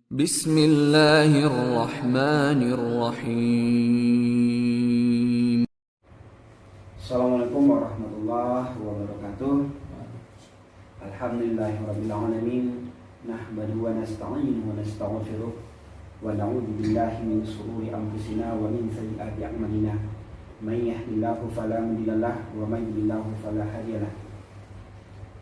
Bismillahirrahmanirrahim. Assalamualaikum warahmatullahi wabarakatuh. Alhamdulillahirabbil alamin. Nahmaduhu wa nasta'inuhu wa nastaghfiruh wa na'udzu billahi min shururi anfusina wa min sayyiati a'malina. May yahdihillahu fala mudilla lahu wa may yudlil fala hadiya lahu.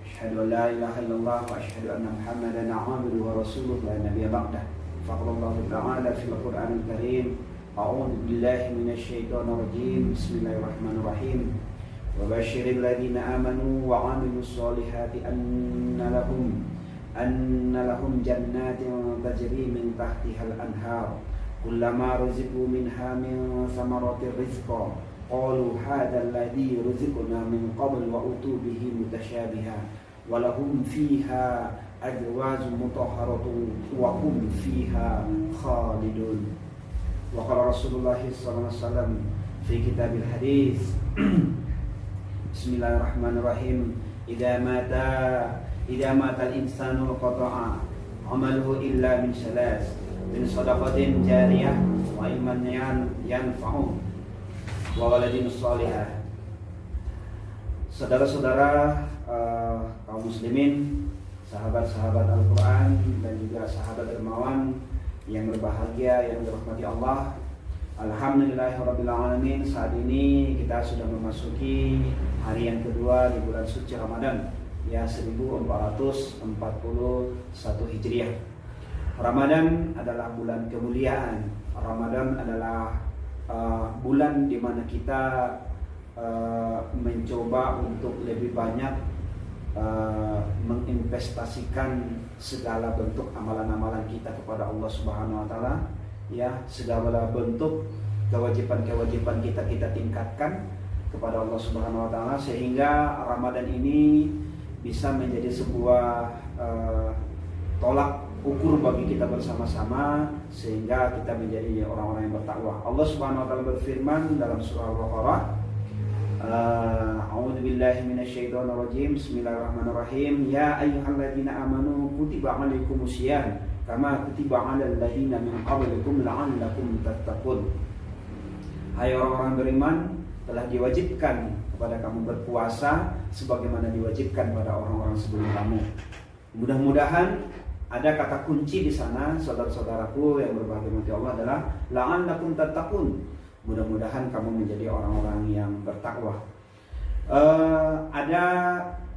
Asyhadu an la ilaha illallah wa asyhadu anna Muhammadan 'abduhu wa rasuluhu la nabiyya ba'dah. Faqala ta'ala fil Qur'anil Karim. A'udzu billahi minasy syaithanir rajim. Bismillahirrahmanirrahim. Wa basyiril ladzina amanu wa 'amilus solihati anna lahum jannatin tajri min tahtihal anhar. Kullama ruziqu minha min thamaratir rizqa qalu hadzal ladzi ruziqna min qabl wa utu bihi mutasyabiha wa lahum fiha azwajun mutahharatun wa hum fiha khalidun. Wa qala Rasulullah sallallahu alaihi wasallam fi kitabil hadis. Bismillahirrahmanirrahim. Idza mata al-insanu qata'a amaluhu illa min salas, min shadaqatin jariyah wa ilmin yanfa'u wa waladin shalihah. Saudara-saudara kaum muslimin, sahabat-sahabat Al-Quran dan juga sahabat dermawan yang berbahagia, yang dirahmati Allah. Alhamdulillahirabbil alamin. Saat ini kita sudah memasuki hari yang kedua di bulan suci Ramadan, ya, 1441 Hijriah. Ramadan adalah bulan kemuliaan. Ramadan adalah bulan di mana kita mencoba untuk lebih banyak menginvestasikan segala bentuk amalan-amalan kita kepada Allah Subhanahu wa taala, ya, segala bentuk kewajiban-kewajiban kita tingkatkan kepada Allah Subhanahu wa taala, sehingga Ramadan ini bisa menjadi sebuah tolak ukur bagi kita bersama-sama, sehingga kita menjadi orang-orang yang bertakwa. Allah Subhanahu wa taala berfirman dalam surah Al-Baqarah, A'udzu billahi minasyaitonir rajim. Bismillahirrahmanirrahim. Ya ayyuhalladzina amanu kutiba 'alaikumusiyam kama kutiba 'alal ladzina min qablikum la'allakum tattaqun. Hai orang-orang beriman, telah diwajibkan kepada kamu berpuasa sebagaimana diwajibkan pada orang-orang sebelum kamu. Mudah-mudahan ada kata kunci di sana, saudara-saudaraku yang berbahagia mati Allah, adalah la'allakum tattaqun. Mudah-mudahan kamu menjadi orang-orang yang bertakwa. Ada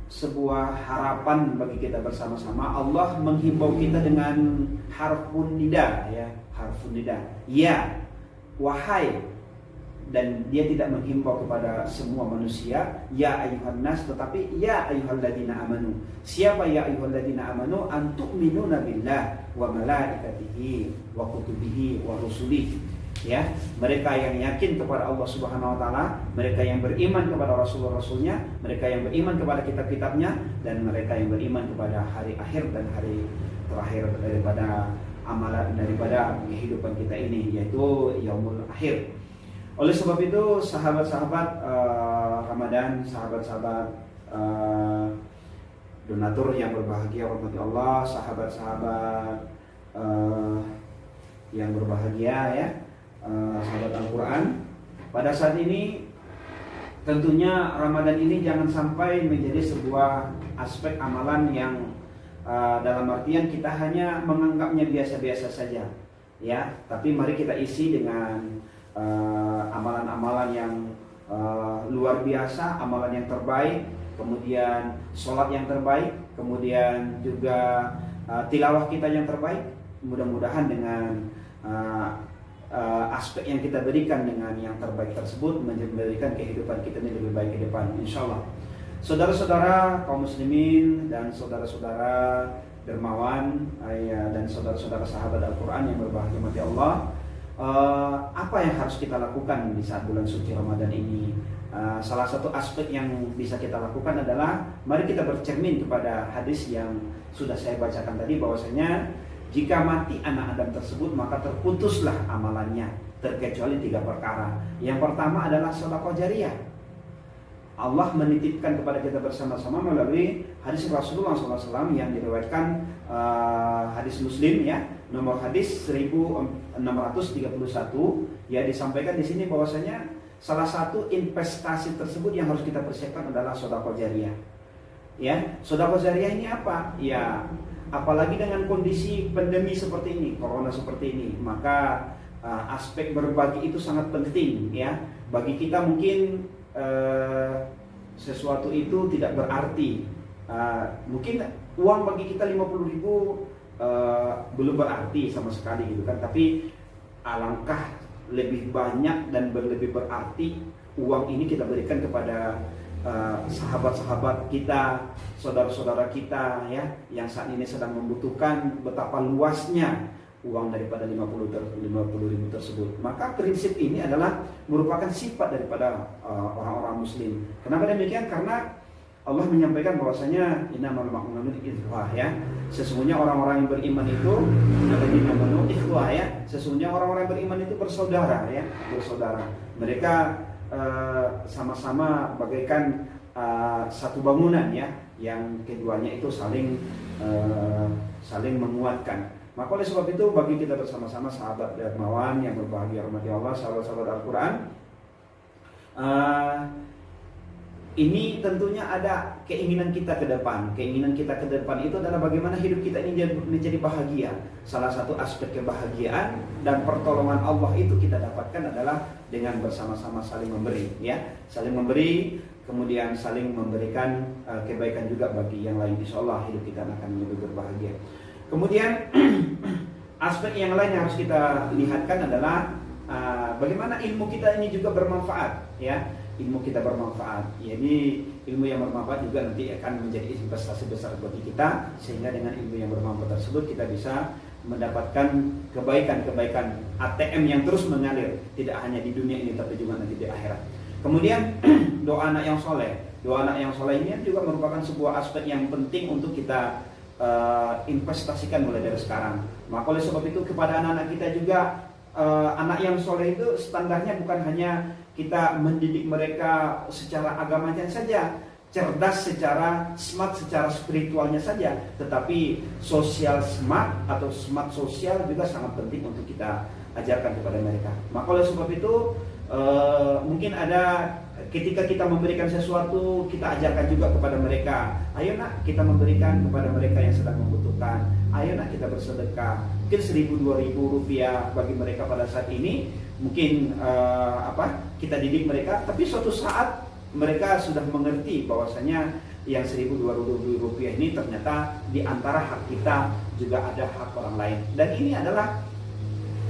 sebuah harapan bagi kita bersama-sama. Allah menghimbau kita dengan harfun nida, ya, harfun nida. Ya, wahai. Dan dia tidak menghimbau kepada semua manusia, ya ayyuhan nas, tetapi ya ayyuhalladzina amanu. Siapa ya ayyuhalladzina amanu? Antu'minuna billah wa malaikatihi wa kutubihi wa rusulihi. Ya, mereka yang yakin kepada Allah Subhanahu wa taala, mereka yang beriman kepada Rasul-Rasulnya, mereka yang beriman kepada kitab-kitabnya, dan mereka yang beriman kepada hari akhir dan hari terakhir daripada amalan, daripada kehidupan kita ini, yaitu yaumul akhir. Oleh sebab itu, sahabat-sahabat Ramadan, sahabat-sahabat donatur yang berbahagia rahmati Allah, sahabat-sahabat yang berbahagia, ya, sahabat Al-Quran. Pada saat ini tentunya Ramadan ini jangan sampai menjadi sebuah aspek amalan yang dalam artian kita hanya menganggapnya biasa-biasa saja, ya. Tapi mari kita isi dengan amalan-amalan yang luar biasa, amalan yang terbaik, kemudian sholat yang terbaik, kemudian juga tilawah kita yang terbaik. Mudah-mudahan dengan aspek yang kita berikan dengan yang terbaik tersebut menjadikan kehidupan kita ini lebih baik ke depan, insyaallah. Saudara-saudara kaum muslimin dan saudara-saudara dermawan, dan saudara-saudara sahabat Al-Quran yang berbahagia mati Allah, apa yang harus kita lakukan di saat bulan suci Ramadan ini? Salah satu aspek yang bisa kita lakukan adalah mari kita bercermin kepada hadis yang sudah saya bacakan tadi, bahwasanya jika mati anak Adam tersebut maka terputuslah amalannya, terkecuali 3 perkara. Yang pertama adalah sedekah jariyah. Allah menitipkan kepada kita bersama-sama melalui hadis Rasulullah SAW yang diriwayatkan hadis Muslim, ya, nomor hadis 1631 ya, disampaikan di sini bahwasanya salah satu investasi tersebut yang harus kita persiapkan adalah sedekah jariyah. Ya, sedekah jariyah ini apa? Ya, apalagi dengan kondisi pandemi seperti ini, corona seperti ini, maka aspek berbagi itu sangat penting ya. Bagi kita mungkin sesuatu itu tidak berarti. Mungkin uang bagi kita 50.000 belum berarti sama sekali gitu kan. Tapi alangkah lebih banyak dan lebih berarti uang ini kita berikan kepada sahabat-sahabat kita, saudara-saudara kita ya, yang saat ini sedang membutuhkan. Betapa luasnya uang daripada 50.000 tersebut. Maka prinsip ini adalah merupakan sifat daripada orang-orang muslim. Kenapa demikian? Karena Allah menyampaikan bahwasanya innamal mu'minuna ikhwah ya. Sesungguhnya orang-orang yang beriman itu alladzina amanu ikhwah ya. Sesungguhnya orang-orang yang beriman itu bersaudara ya, bersaudara. Mereka sama-sama bagaikan satu bangunan ya, yang keduanya itu saling menguatkan. Maka oleh sebab itu bagi kita bersama-sama sahabat dermawan yang berbahagia rahmati Allah, sahabat-sahabat Al-Quran, ini tentunya ada keinginan kita ke depan. Keinginan kita ke depan itu adalah bagaimana hidup kita ini menjadi bahagia. Salah satu aspek kebahagiaan dan pertolongan Allah itu kita dapatkan adalah dengan bersama-sama saling memberi, ya, saling memberi, kemudian saling memberikan kebaikan juga bagi yang lain. Insya Allah hidup kita akan lebih berbahagia. Kemudian aspek yang lain yang harus kita lihatkan adalah bagaimana ilmu kita ini juga bermanfaat, ya. Ilmu kita bermanfaat. Jadi ilmu yang bermanfaat juga nanti akan menjadi investasi besar bagi kita, sehingga dengan ilmu yang bermanfaat tersebut kita bisa mendapatkan kebaikan-kebaikan ATM yang terus mengalir, tidak hanya di dunia ini tapi juga nanti di akhirat. Kemudian doa anak yang soleh. Doa anak yang soleh ini juga merupakan sebuah aspek yang penting untuk kita investasikan mulai dari sekarang. Maka oleh sebab itu kepada anak-anak kita juga, anak yang soleh itu standarnya bukan hanya kita mendidik mereka secara agamanya saja, cerdas secara smart, secara spiritualnya saja, tetapi sosial smart atau smart sosial juga sangat penting untuk kita ajarkan kepada mereka. Maka oleh sebab itu mungkin ada ketika kita memberikan sesuatu, kita ajarkan juga kepada mereka, ayo nak kita memberikan kepada mereka yang sedang membutuhkan, ayo nak kita bersedekah, mungkin 1.000-2.000 rupiah bagi mereka pada saat ini, mungkin kita didik mereka, tapi suatu saat mereka sudah mengerti bahwasanya yang 1.000-2.000 rupiah ini ternyata di antara hak kita juga ada hak orang lain. Dan ini adalah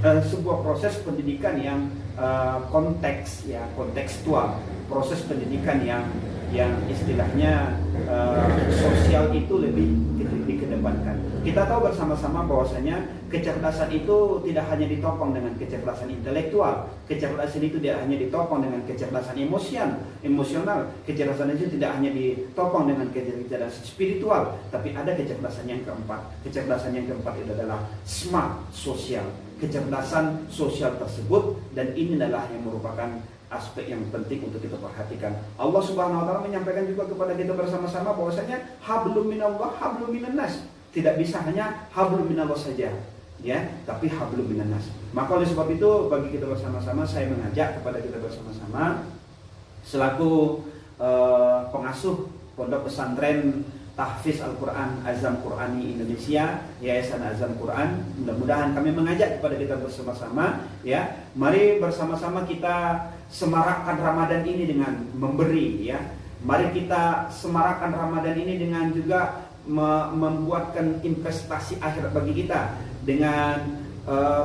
sebuah proses pendidikan yang kontekstual, proses pendidikan yang istilahnya sosial itu lebih dikedepankan. Kita tahu bersama-sama bahwasanya kecerdasan itu tidak hanya ditopang dengan kecerdasan intelektual, kecerdasan itu tidak hanya ditopang dengan kecerdasan emosional, kecerdasan itu tidak hanya ditopang dengan kecerdasan spiritual, tapi ada kecerdasan yang keempat. Kecerdasan yang keempat itu adalah smart sosial, kecerdasan sosial tersebut, dan ini adalah yang merupakan aspek yang penting untuk kita perhatikan. Allah Subhanahu wa taala menyampaikan juga kepada kita bersama-sama bahwasanya hablum minallah hablum minannas. Tidak bisa hanya hablum minallah saja, ya, tapi hablum minannas. Maka oleh sebab itu bagi kita bersama-sama, saya mengajak kepada kita bersama-sama selaku pengasuh Pondok Pesantren Tahfiz Al-Quran Azam Qurani Indonesia, Yayasan Azam Quran, mudah-mudahan kami mengajak kepada kita bersama-sama, ya, mari bersama-sama kita semarakkan Ramadan ini dengan memberi, ya. Mari kita semarakkan Ramadan ini dengan juga membuatkan investasi akhirat bagi kita dengan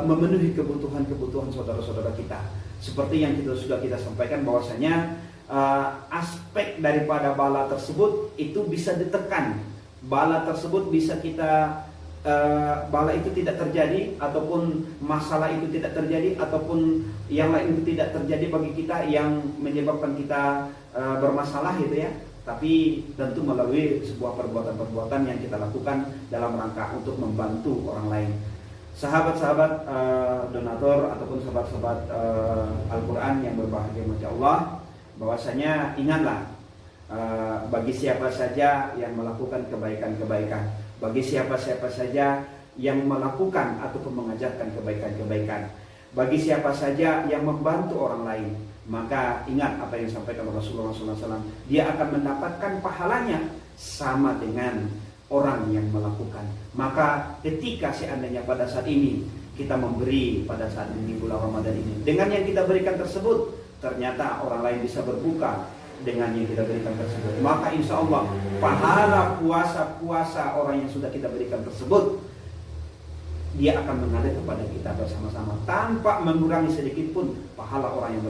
memenuhi kebutuhan-kebutuhan saudara-saudara kita. Seperti yang sudah kita sampaikan bahwasanya aspek daripada bala tersebut itu bisa ditekan. Bala tersebut bisa kita bala itu tidak terjadi, ataupun masalah itu tidak terjadi, ataupun yang lain itu tidak terjadi bagi kita yang menyebabkan kita bermasalah gitu ya. Tapi tentu melalui sebuah perbuatan-perbuatan yang kita lakukan dalam rangka untuk membantu orang lain. Sahabat-sahabat donatur ataupun sahabat-sahabat Al-Quran yang berbahagia, masya Allah, bahwasanya ingatlah, bagi siapa saja yang melakukan kebaikan-kebaikan, bagi siapa-siapa saja yang melakukan ataupun mengajarkan kebaikan-kebaikan. Bagi siapa saja yang membantu orang lain, maka ingat apa yang disampaikan Rasulullah SAW, dia akan mendapatkan pahalanya sama dengan orang yang melakukan. Maka ketika seandainya pada saat ini kita memberi pada saat ini bulan Ramadan ini, dengan yang kita berikan tersebut ternyata orang lain bisa berbuka dengan yang kita berikan tersebut, maka insya Allah pahala puasa orang yang sudah kita berikan tersebut, dia akan mengalir kepada kita bersama-sama tanpa mengurangi sedikit pun pahala orang yang